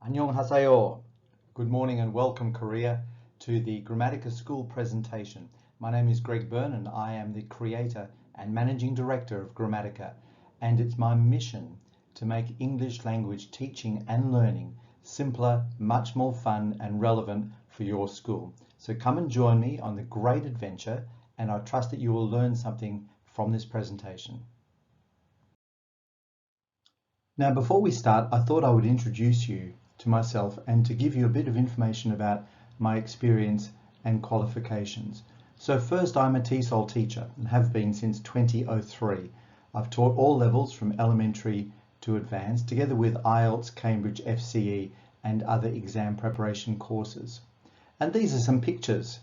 Annyeonghaseyo. Good morning and welcome, Korea, to the Grammatica School presentation. My name is Greg Byrne and I am the creator and managing director of Gramatica, and it's my mission to make English language teaching and learning simpler, much more fun and relevant for your school. So come and join me on the great adventure, and I trust that you will learn something from this presentation. Now, before we start, I thought I would introduce you to myself and to give you a bit of information about my experience and qualifications. So first, I'm a TESOL teacher and have been since 2003. I've taught all levels from elementary to advanced, together with IELTS, Cambridge, FCE and other exam preparation courses. And these are some pictures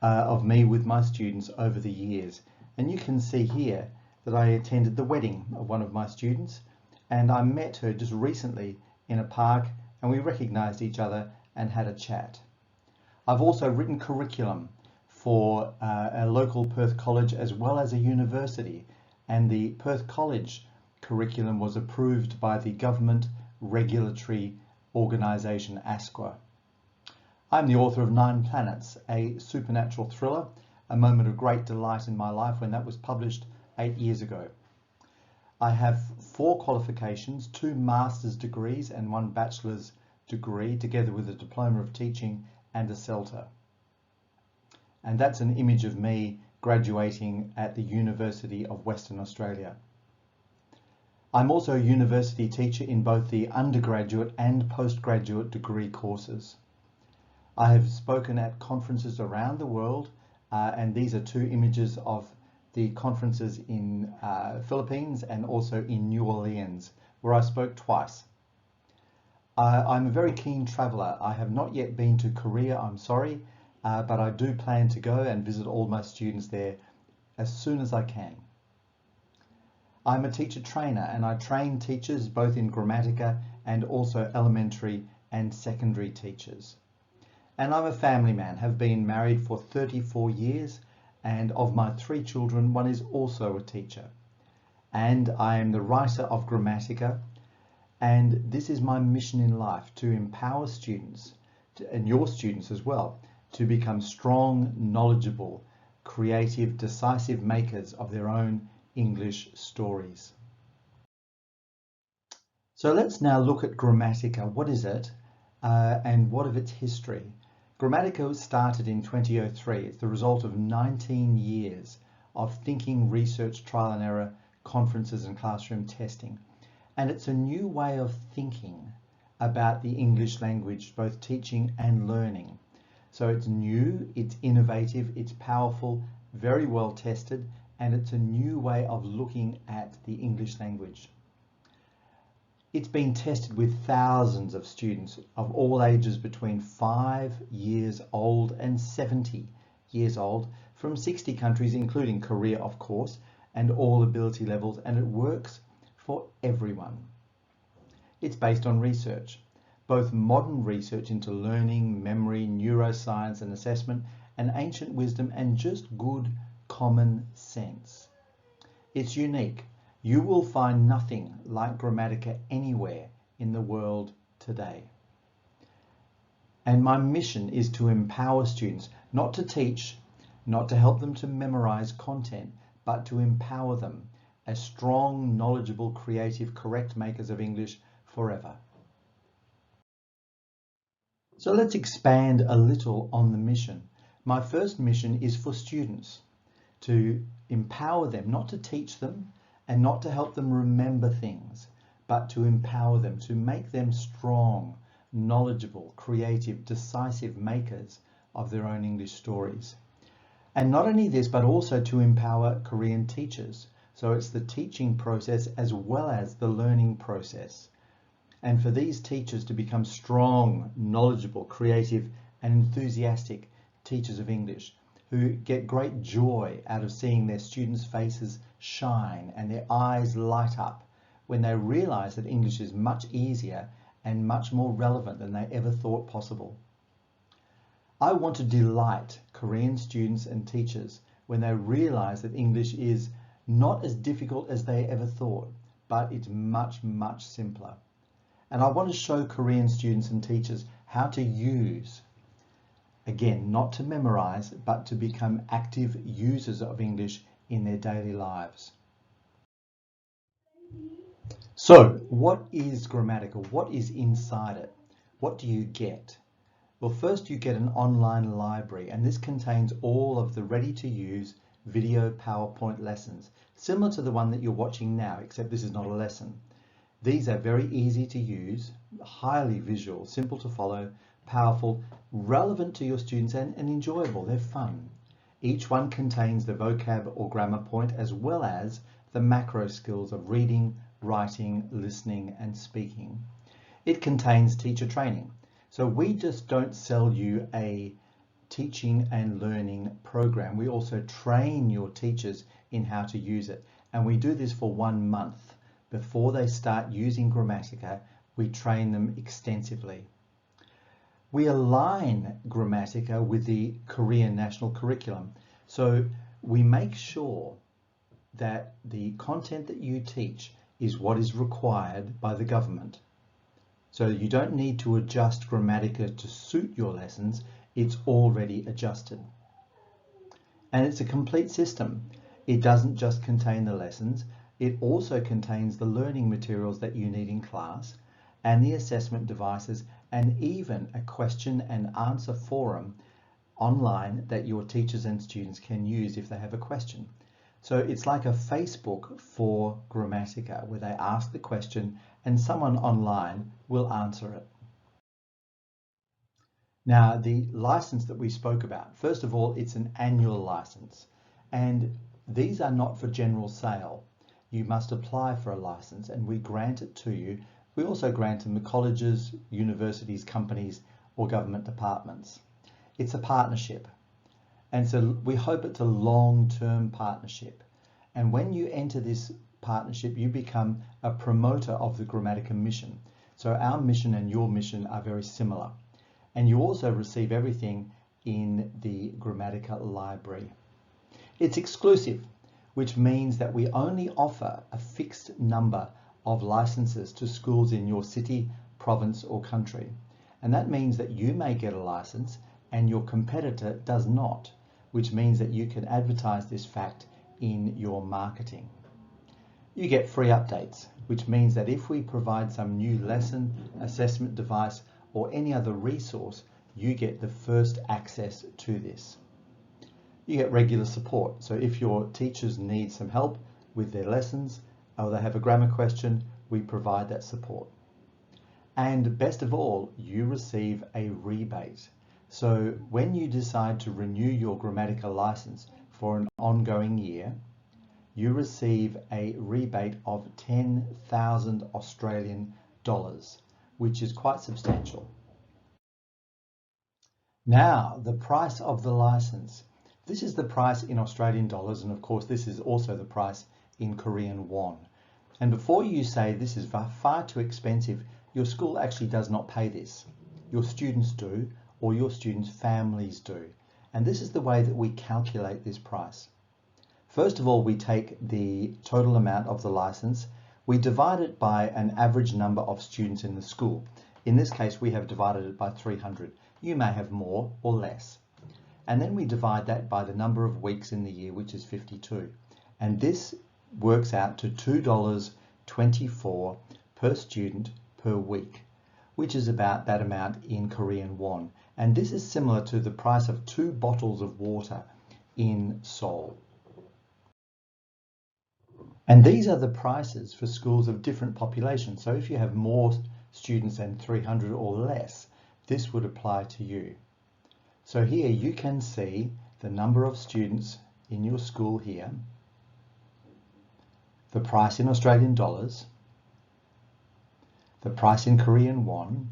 of me with my students over the years. And you can see here that I attended the wedding of one of my students, and I met her just recently in a park, and we recognised each other and had a chat. I've also written curriculum for a local Perth college as well as a university, and the Perth College curriculum was approved by the government regulatory organisation ASQA. I'm the author of 9 Planets, a supernatural thriller, a moment of great delight in my life when that was published 8 years ago. I have 4 qualifications, 2 master's degrees and 1 bachelor's degree, together with a diploma of teaching and a CELTA. And that's an image of me graduating at the University of Western Australia. I'm also a university teacher in both the undergraduate and postgraduate degree courses. I have spoken at conferences around the world, and these are 2 images of the conferences in Philippines and also in New Orleans, where I spoke twice. I'm a very keen traveller. I have not yet been to Korea, I'm sorry, but I do plan to go and visit all my students there as soon as I can. I'm a teacher trainer, and I train teachers both in Gramatica and also elementary and secondary teachers. And I'm a family man, have been married for 34 years, and of my 3 children, one is also a teacher. And I am the writer of Gramatica, and this is my mission in life, to empower students, and your students as well, to become strong, knowledgeable, creative, decisive makers of their own English stories. So let's now look at Gramatica. What is it, and what of its history? Gramatica started in 2003. It's the result of 19 years of thinking, research, trial and error, conferences and classroom testing. And it's a new way of thinking about the English language, both teaching and learning. So it's new, it's innovative, it's powerful, very well tested, and it's a new way of looking at the English language. It's been tested with thousands of students of all ages between 5 years old and 70 years old from 60 countries, including Korea, of course, and all ability levels, and it works for everyone. It's based on research, both modern research into learning, memory, neuroscience and assessment, and ancient wisdom, and just good common sense. It's unique. You will find nothing like Gramatica anywhere in the world today. And my mission is to empower students, not to teach, not to help them to memorize content, but to empower them as strong, knowledgeable, creative, correct makers of English forever. So let's expand a little on the mission. My first mission is for students, to empower them, not to teach them, and not to help them remember things, but to empower them, to make them strong, knowledgeable, creative, decisive makers of their own English stories. And not only this, but also to empower Korean teachers. So it's the teaching process as well as the learning process. And for these teachers to become strong, knowledgeable, creative, and enthusiastic teachers of English, who get great joy out of seeing their students' faces shine and their eyes light up when they realize that English is much easier and much more relevant than they ever thought possible. I want to delight Korean students and teachers when they realize that English is not as difficult as they ever thought, but it's much, much simpler. And I want to show Korean students and teachers how to use, again, not to memorize, but to become active users of English in their daily lives. So, what is Gramatica? What is inside it? What do you get? Well, first you get an online library, and this contains all of the ready-to-use video PowerPoint lessons, similar to the one that you're watching now, except this is not a lesson. These are very easy to use, highly visual, simple to follow, powerful, relevant to your students, and enjoyable. They're fun. Each one contains the vocab or grammar point, as well as the macro skills of reading, writing, listening, and speaking. It contains teacher training. So we just don't sell you a teaching and learning program. We also train your teachers in how to use it. And we do this for 1 month. Before they start using Gramatica, we train them extensively. We align Gramatica with the Korean national curriculum. So we make sure that the content that you teach is what is required by the government. So you don't need to adjust Gramatica to suit your lessons, it's already adjusted. And it's a complete system. It doesn't just contain the lessons, it also contains the learning materials that you need in class, and the assessment devices, and even a question and answer forum online that your teachers and students can use if they have a question. So it's like a Facebook for Gramatica, where they ask the question and someone online will answer it. Now, the license that we spoke about, first of all, it's an annual license, and these are not for general sale. You must apply for a license and we grant it to you. We also grant them to colleges, universities, companies, or government departments. It's a partnership. And so we hope it's a long-term partnership. And when you enter this partnership, you become a promoter of the Gramatica mission. So our mission and your mission are very similar. And you also receive everything in the Gramatica library. It's exclusive, which means that we only offer a fixed number of licenses to schools in your city, province, or country. And that means that you may get a license and your competitor does not, which means that you can advertise this fact in your marketing. You get free updates, which means that if we provide some new lesson, assessment device, or any other resource, you get the first access to this. You get regular support. So if your teachers need some help with their lessons or they have a grammar question, we provide that support. And best of all, you receive a rebate. So when you decide to renew your Gramatica license for an ongoing year, you receive a rebate of 10,000 Australian dollars, which is quite substantial. Now, the price of the license. This is the price in Australian dollars, and of course this is also the price in Korean won. And before you say this is far too expensive, your school actually does not pay this. Your students do, or your students' families do. And this is the way that we calculate this price. First of all, we take the total amount of the license, we divide it by an average number of students in the school. In this case, we have divided it by 300. You may have more or less. And then we divide that by the number of weeks in the year, which is 52. And this works out to $2.24 per student per week, which is about that amount in Korean won. And this is similar to the price of 2 bottles of water in Seoul. And these are the prices for schools of different populations. So if you have more students than 300 or less, this would apply to you. So here you can see the number of students in your school here, the price in Australian dollars, the price in Korean won,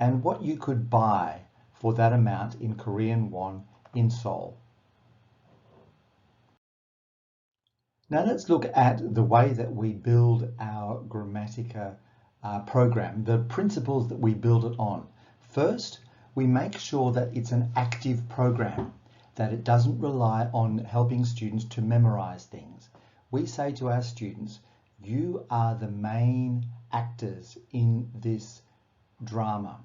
and what you could buy for that amount in Korean won in Seoul. Now let's look at the way that we build our Gramatica program, the principles that we build it on. First, we make sure that it's an active program, that it doesn't rely on helping students to memorize things. We say to our students, you are the main actors in this drama.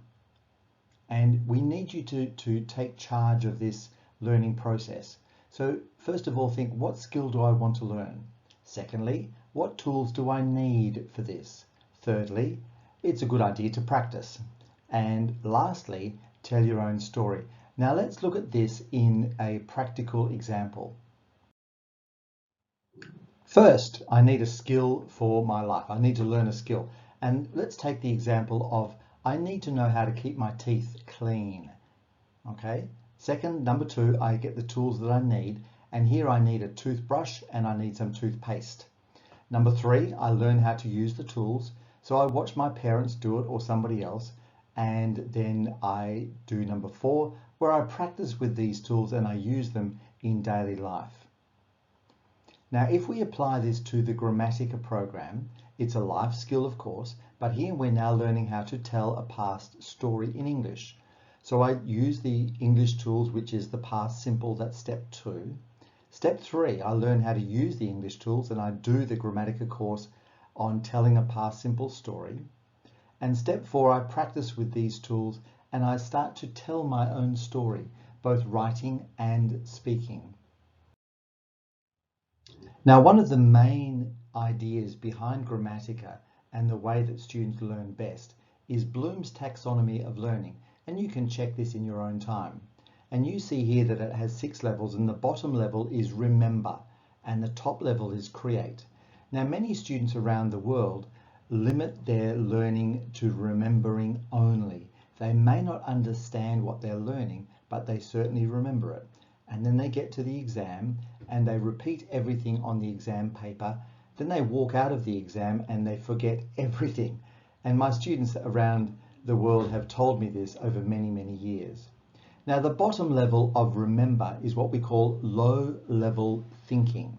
And we need you to take charge of this learning process. So first of all, think, what skill do I want to learn? Secondly, what tools do I need for this? Thirdly, it's a good idea to practice. And lastly, tell your own story. Now let's look at this in a practical example. First, I need a skill for my life. I need to learn a skill. And let's take the example of I need to know how to keep my teeth clean. Okay. Second, number two, I get the tools that I need. And here I need a toothbrush and I need some toothpaste. Number three, I learn how to use the tools. So I watch my parents do it or somebody else. And then I do number four, where I practice with these tools and I use them in daily life. Now, if we apply this to the Gramatica program, it's a life skill, of course, but here we're now learning how to tell a past story in English. So I use the English tools, which is the past simple, that's step 2. Step 3, I learn how to use the English tools and I do the Gramatica course on telling a past simple story. And step 4, I practice with these tools and I start to tell my own story, both writing and speaking. Now, one of the main ideas behind Gramatica and the way that students learn best is Bloom's taxonomy of learning, and you can check this in your own time. And you see here that it has 6 levels, and the bottom level is remember and the top level is create. Now, many students around the world limit their learning to remembering only. They may not understand what they're learning, but they certainly remember it. And then they get to the exam and they repeat everything on the exam paper. Then they walk out of the exam and they forget everything. And my students around the world have told me this over many, many years. Now, the bottom level of remember is what we call low-level thinking.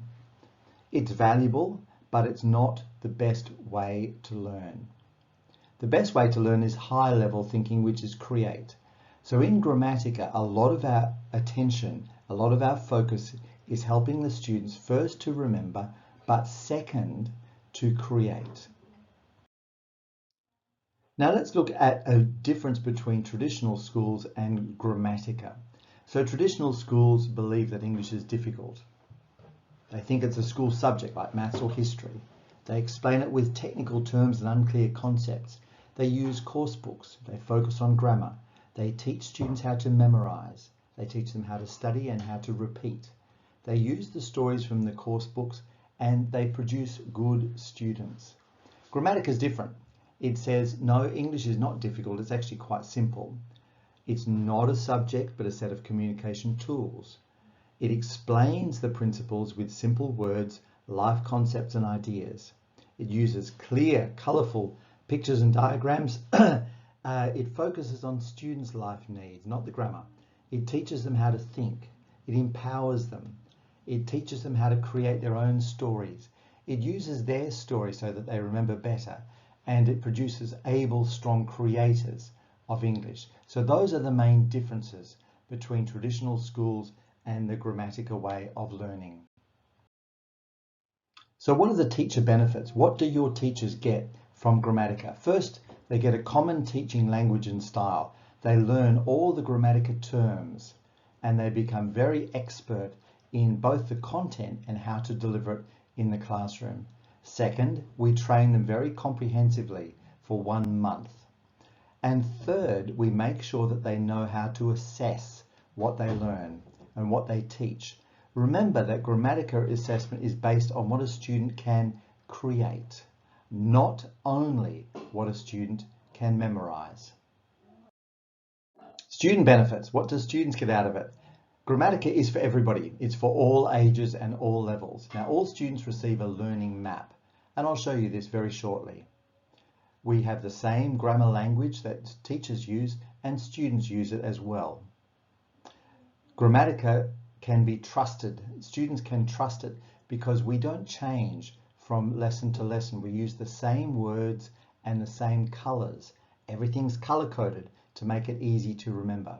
It's valuable, but it's not the best way to learn. The best way to learn is high-level thinking, which is create. So in Gramatica, a lot of our attention, a lot of our focus is helping the students first to remember, but second to create. Now let's look at a difference between traditional schools and Gramatica. So traditional schools believe that English is difficult. They think it's a school subject like maths or history. They explain it with technical terms and unclear concepts. They use course books. They focus on grammar. They teach students how to memorize. They teach them how to study and how to repeat. They use the stories from the course books and they produce good students. Gramatica is different. It says, no, English is not difficult. It's actually quite simple. It's not a subject, but a set of communication tools. It explains the principles with simple words, life concepts and ideas. It uses clear, colourful pictures and diagrams. It focuses on students' life needs, not the grammar. It teaches them how to think. It empowers them. It teaches them how to create their own stories. It uses their story so that they remember better. And it produces able, strong creators of English. So those are the main differences between traditional schools and the Gramatica way of learning. So what are the teacher benefits? What do your teachers get from Gramatica? First, they get a common teaching language and style. They learn all the Gramatica terms and they become very expert in both the content and how to deliver it in the classroom. Second, we train them very comprehensively for 1 month. And third, we make sure that they know how to assess what they learn and what they teach. Remember that Gramatica assessment is based on what a student can create, not only what a student can memorize. Student benefits. What do students get out of it? Gramatica is for everybody. It's for all ages and all levels. Now, all students receive a learning map, and I'll show you this very shortly. We have the same grammar language that teachers use and students use it as well. Gramatica can be trusted. Students can trust it because we don't change from lesson to lesson. We use the same words and the same colors. Everything's color-coded to make it easy to remember.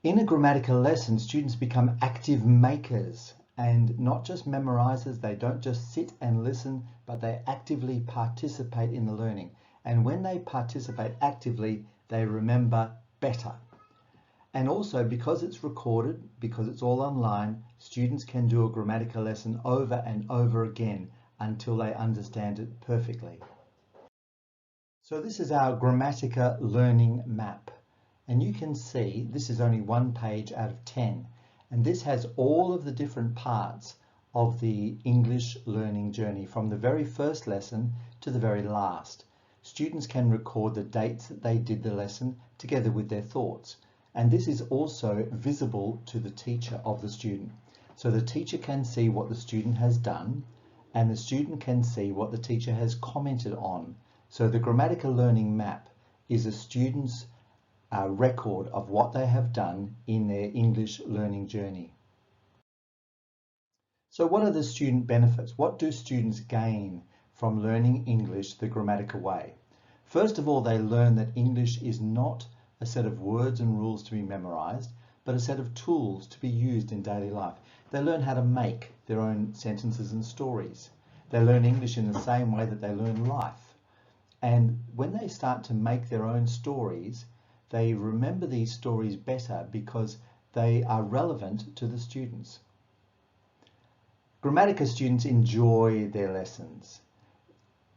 In a Gramatica lesson, students become active makers and not just memorizers. They don't just sit and listen, but they actively participate in the learning. And when they participate actively, they remember better. And also, because it's recorded, because it's all online, students can do a Gramatica lesson over and over again until they understand it perfectly. So this is our Grammatica Learning Map. And you can see this is only 1 page out of 10. And this has all of the different parts of the English learning journey, from the very first lesson to the very last. Students can record the dates that they did the lesson together with their thoughts. And this is also visible to the teacher of the student. So the teacher can see what the student has done, and the student can see what the teacher has commented on. So the Grammatica Learning Map is a student's record of what they have done in their English learning journey. So what are the student benefits? What do students gain from learning English the Grammatica way? First of all, they learn that English is not a set of words and rules to be memorized, but a set of tools to be used in daily life. They learn how to make their own sentences and stories. They learn English in the same way that they learn life. And when they start to make their own stories, they remember these stories better because they are relevant to the students. Gramatica students enjoy their lessons.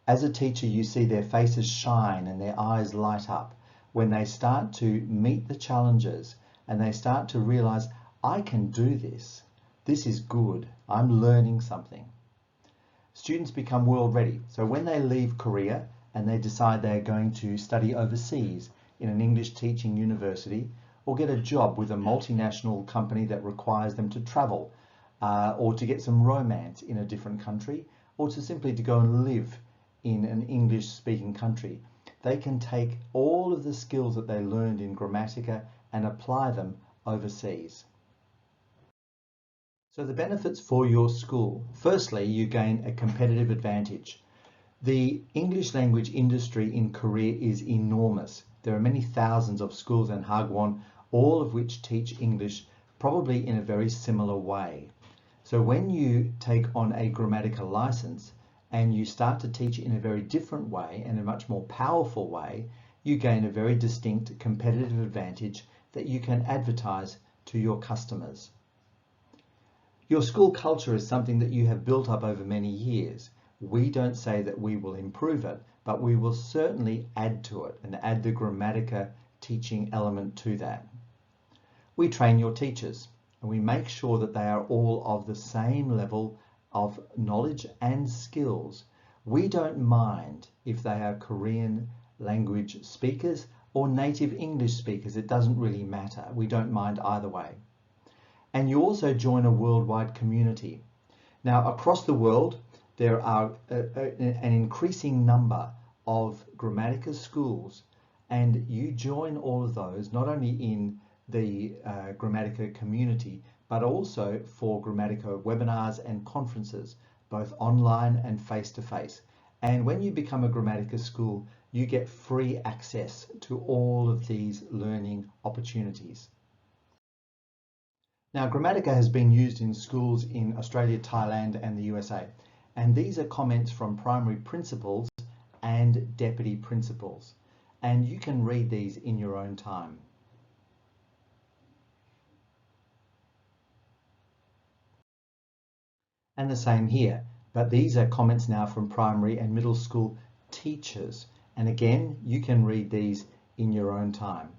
As a teacher, you see their faces shine and their eyes light up when they start to meet the challenges and they start to realize, I can do this. This is good. I'm learning something. Students become world ready. So when they leave Korea and they decide they're going to study overseas in an English teaching university, or get a job with a multinational company that requires them to travel, or to get some romance in a different country, or to simply to go and live in an English speaking country, they can take all of the skills that they learned in Gramatica and apply them overseas. So the benefits for your school. Firstly, you gain a competitive advantage. The English language industry in Korea is enormous. There are many thousands of schools in Hagwon, all of which teach English probably in a very similar way. So when you take on a Gramatica license and you start to teach in a very different way and a much more powerful way, you gain a very distinct competitive advantage that you can advertise to your customers. Your school culture is something that you have built up over many years. We don't say that we will improve it, but we will certainly add to it and add the Gramatica teaching element to that. We train your teachers and we make sure that they are all of the same level of knowledge and skills. We don't mind if they are Korean language speakers or native English speakers. It doesn't really matter. We don't mind either way. And you also join a worldwide community. Now, across the world, there are an increasing number of Gramatica schools, and you join all of those, not only in the Gramatica community, but also for Gramatica webinars and conferences, both online and face-to-face. And when you become a Gramatica school, you get free access to all of these learning opportunities. Now, Gramatica has been used in schools in Australia, Thailand, and the USA. And these are comments from primary principals and deputy principals. And you can read these in your own time. And the same here, but these are comments now from primary and middle school teachers. And again, you can read these in your own time.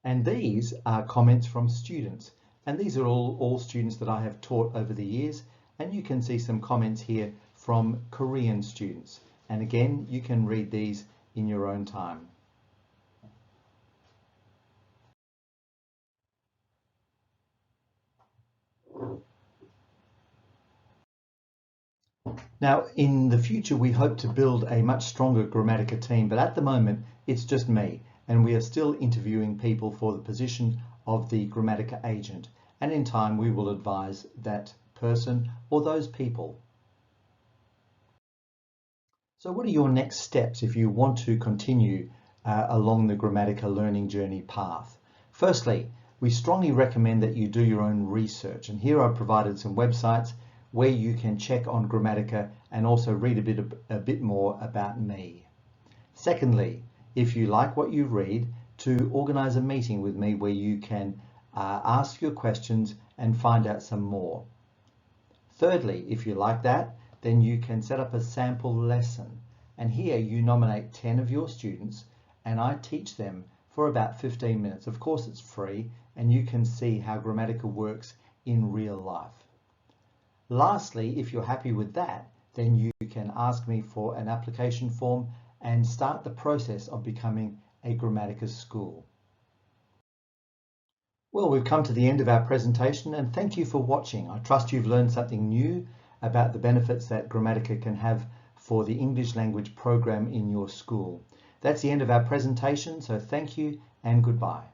And these are comments from students. And these are all students that I have taught over the years. And you can see some comments here from Korean students. And again, you can read these in your own time. Now, in the future, we hope to build a much stronger Gramatica team, but at the moment, it's just me, and we are still interviewing people for the position of the Gramatica agent, and in time, we will advise that person or those people. So what are your next steps if you want to continue along the Grammatica learning journey path. Firstly, we strongly recommend that you do your own research, and here I've provided some websites where you can check on Grammatica and also read a bit more about me. Secondly, if you like what you read, to organise a meeting with me where you can ask your questions and find out some more. Thirdly, if you like that, then you can set up a sample lesson, and here you nominate 10 of your students and I teach them for about 15 minutes. Of course it's free, and you can see how Grammatica works in real life. Lastly, if you're happy with that, then you can ask me for an application form and start the process of becoming a Gramatica School. Well, we've come to the end of our presentation, and thank you for watching. I trust you've learned something new about the benefits that Grammatica can have for the English language program in your school. That's the end of our presentation, so thank you and goodbye.